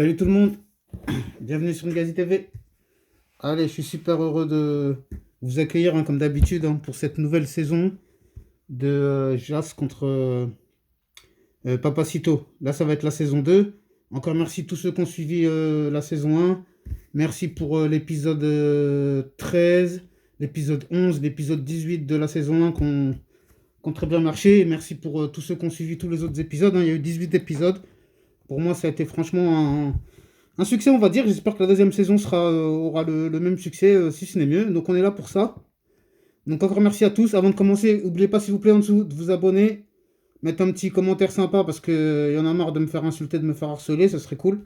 Salut tout le monde, bienvenue sur Ngazi TV. Allez, je suis super heureux de vous accueillir comme d'habitude pour cette nouvelle saison de Jas contre Papacito. Là, ça va être la saison 2. Encore merci à tous ceux qui ont suivi la saison 1. Merci pour l'épisode 13, l'épisode 11, l'épisode 18 de la saison 1 qui ont très bien marché. Et merci pour tous ceux qui ont suivi tous les autres épisodes. Il y a eu 18 épisodes. Pour moi, ça a été franchement un succès, on va dire. J'espère que la deuxième saison aura le même succès, si ce n'est mieux. Donc on est là pour ça. Donc encore merci à tous. Avant de commencer, n'oubliez pas s'il vous plaît en dessous de vous abonner. Mettre un petit commentaire sympa parce qu'il y en a marre de me faire insulter, de me faire harceler. Ça serait cool.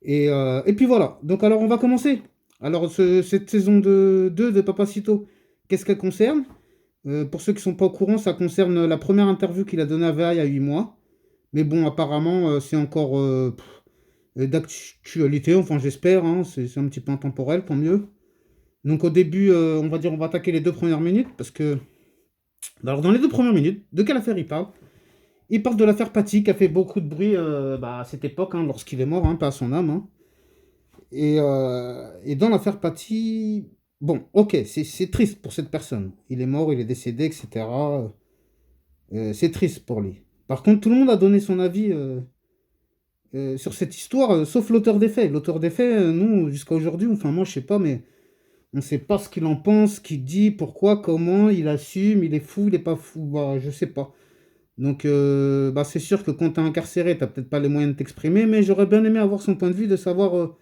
Et puis voilà. Donc alors on va commencer. Alors cette saison 2 de Papacito, qu'est-ce qu'elle concerne? Pour ceux qui ne sont pas au courant, ça concerne la première interview qu'il a donnée à VA il y a 8 mois. Mais bon, apparemment, c'est encore d'actualité, enfin j'espère, hein, c'est un petit peu intemporel, tant mieux. Donc au début, on va dire, on va attaquer les 2 premières minutes, parce que... Alors dans les 2 premières minutes, de quelle affaire il parle? Il parle de l'affaire Paty, qui a fait beaucoup de bruit à cette époque, hein, lorsqu'il est mort, hein, pas à son âme. Hein. Et dans l'affaire Paty, bon, ok, c'est triste pour cette personne. Il est mort, il est décédé, etc. C'est triste pour lui. Par contre, tout le monde a donné son avis sur cette histoire, sauf l'auteur des faits. L'auteur des faits, nous, jusqu'à aujourd'hui, enfin moi je sais pas, mais on ne sait pas ce qu'il en pense, ce qu'il dit, pourquoi, comment, il assume, il est fou, il est pas fou, bah je sais pas. Donc bah, c'est sûr que quand t'es incarcéré, t'as peut-être pas les moyens de t'exprimer, mais j'aurais bien aimé avoir son point de vue, de savoir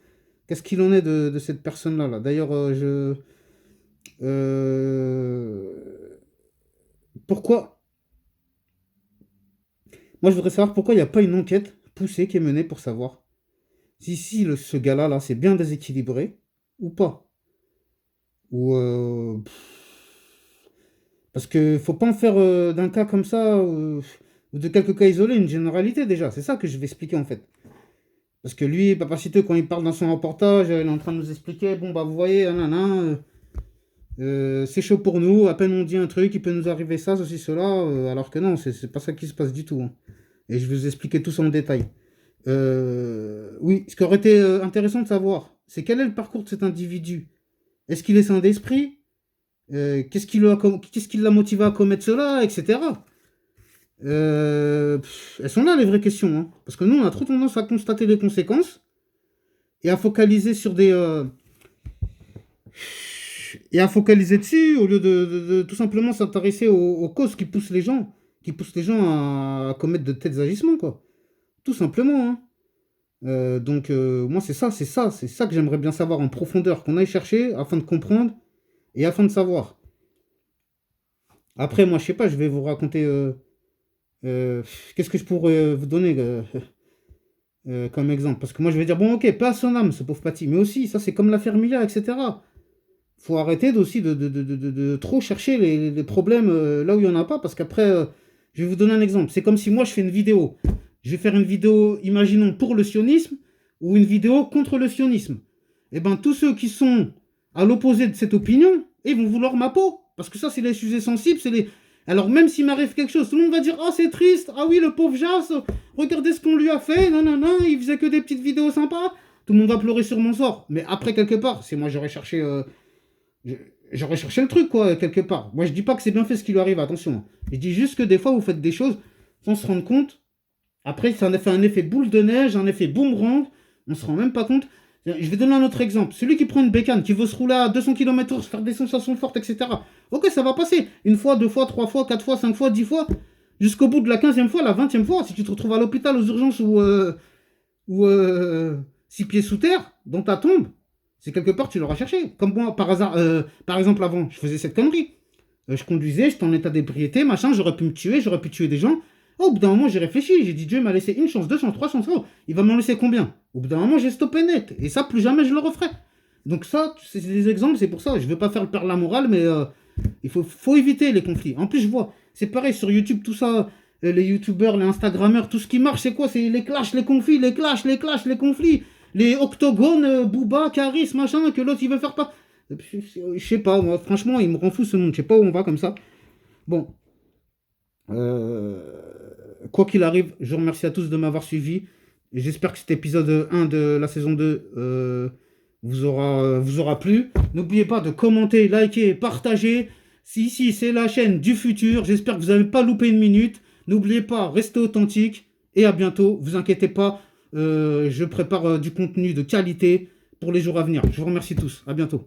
qu'est-ce qu'il en est de cette personne-là. Là. D'ailleurs, pourquoi... Moi je voudrais savoir pourquoi il n'y a pas une enquête poussée qui est menée pour savoir si ce gars-là, là, c'est bien déséquilibré ou pas. Ou parce que faut pas en faire d'un cas comme ça ou de quelques cas isolés une généralité déjà. C'est ça que je vais expliquer en fait. Parce que lui, Papacito, quand il parle dans son reportage, il est en train de nous expliquer, bon bah vous voyez, c'est chaud pour nous, à peine on dit un truc, il peut nous arriver ça, ceci, cela, alors que non, c'est pas ça qui se passe du tout. Hein. Et je vais vous expliquer tout ça en détail. Oui, ce qui aurait été intéressant de savoir, c'est quel est le parcours de cet individu. Est-ce qu'il est sain d'esprit? Qu'est-ce qui l'a motivé à commettre cela, etc. Elles sont là les vraies questions. Hein. Parce que nous, on a trop tendance à constater les conséquences et à focaliser sur des. Et à focaliser dessus au lieu de tout simplement s'intéresser aux causes qui poussent les gens à commettre de tels agissements, quoi. Tout simplement. Hein. Donc, moi, c'est ça que j'aimerais bien savoir en profondeur, qu'on aille chercher afin de comprendre et afin de savoir. Après, moi, je sais pas, je vais vous raconter. Qu'est-ce que je pourrais vous donner comme exemple? Parce que moi, je vais dire, bon, ok, pas à son âme, ce pauvre Paty, mais aussi, ça, c'est comme l'affaire Mila, etc. Faut arrêter aussi de trop chercher les problèmes là où il n'y en a pas, parce qu'après, je vais vous donner un exemple. C'est comme si moi, je fais une vidéo. Je vais faire une vidéo, imaginons, pour le sionisme, ou une vidéo contre le sionisme. Eh bien, tous ceux qui sont à l'opposé de cette opinion, ils vont vouloir ma peau. Parce que ça, c'est les sujets sensibles, c'est les... Alors, même s'il m'arrive quelque chose, tout le monde va dire « Ah, c'est triste, ah oui, le pauvre Jas, regardez ce qu'on lui a fait, non, non, non, il faisait que des petites vidéos sympas. » Tout le monde va pleurer sur mon sort. Mais après, quelque part, c'est moi, j'aurais cherché le truc, quoi, quelque part. Moi, je dis pas que c'est bien fait ce qui lui arrive, attention. Je dis juste que des fois, vous faites des choses sans se rendre compte. Après, ça a fait un effet boule de neige, un effet boomerang. On se rend même pas compte. Je vais donner un autre exemple. Celui qui prend une bécane, qui veut se rouler à 200 km/h, se faire des sensations fortes, etc. Ok, ça va passer. Une fois, deux fois, trois fois, quatre fois, cinq fois, 10 fois. Jusqu'au bout de la 15e fois, la 20e fois, si tu te retrouves à l'hôpital, aux urgences ou 6 pieds sous terre, dans ta tombe, c'est quelque part tu l'auras cherché. Comme moi, par hasard, par exemple, avant, je faisais cette connerie. Je conduisais, j'étais en état d'ébriété, machin, j'aurais pu me tuer, j'aurais pu tuer des gens. Oh, au bout d'un moment, j'ai réfléchi, j'ai dit Dieu m'a laissé une chance, deux chances, trois chances, oh, il va m'en laisser combien? Au bout d'un moment, j'ai stoppé net. Et ça, plus jamais je le referai. Donc ça, c'est des exemples, c'est pour ça. Je ne veux pas faire le père la morale, mais il faut éviter les conflits. En plus, je vois, c'est pareil sur YouTube, tout ça, les youtubeurs, les instagrammeurs, tout ce qui marche, c'est quoi? C'est les clashs, les conflits, les clashs, les conflits, les octogones, Booba, Caris, machin, que l'autre il veut faire pas. Je sais pas, moi, franchement, il me rend fou ce monde. Je sais pas où on va comme ça. Bon, quoi qu'il arrive, je vous remercie à tous de m'avoir suivi. Et j'espère que cet épisode 1 de la saison 2 vous aura plu. N'oubliez pas de commenter, liker, partager. Si ici, c'est la chaîne du futur. J'espère que vous n'avez pas loupé une minute. N'oubliez pas, restez authentique. Et à bientôt. Vous inquiétez pas, je prépare du contenu de qualité pour les jours à venir. Je vous remercie tous. À bientôt.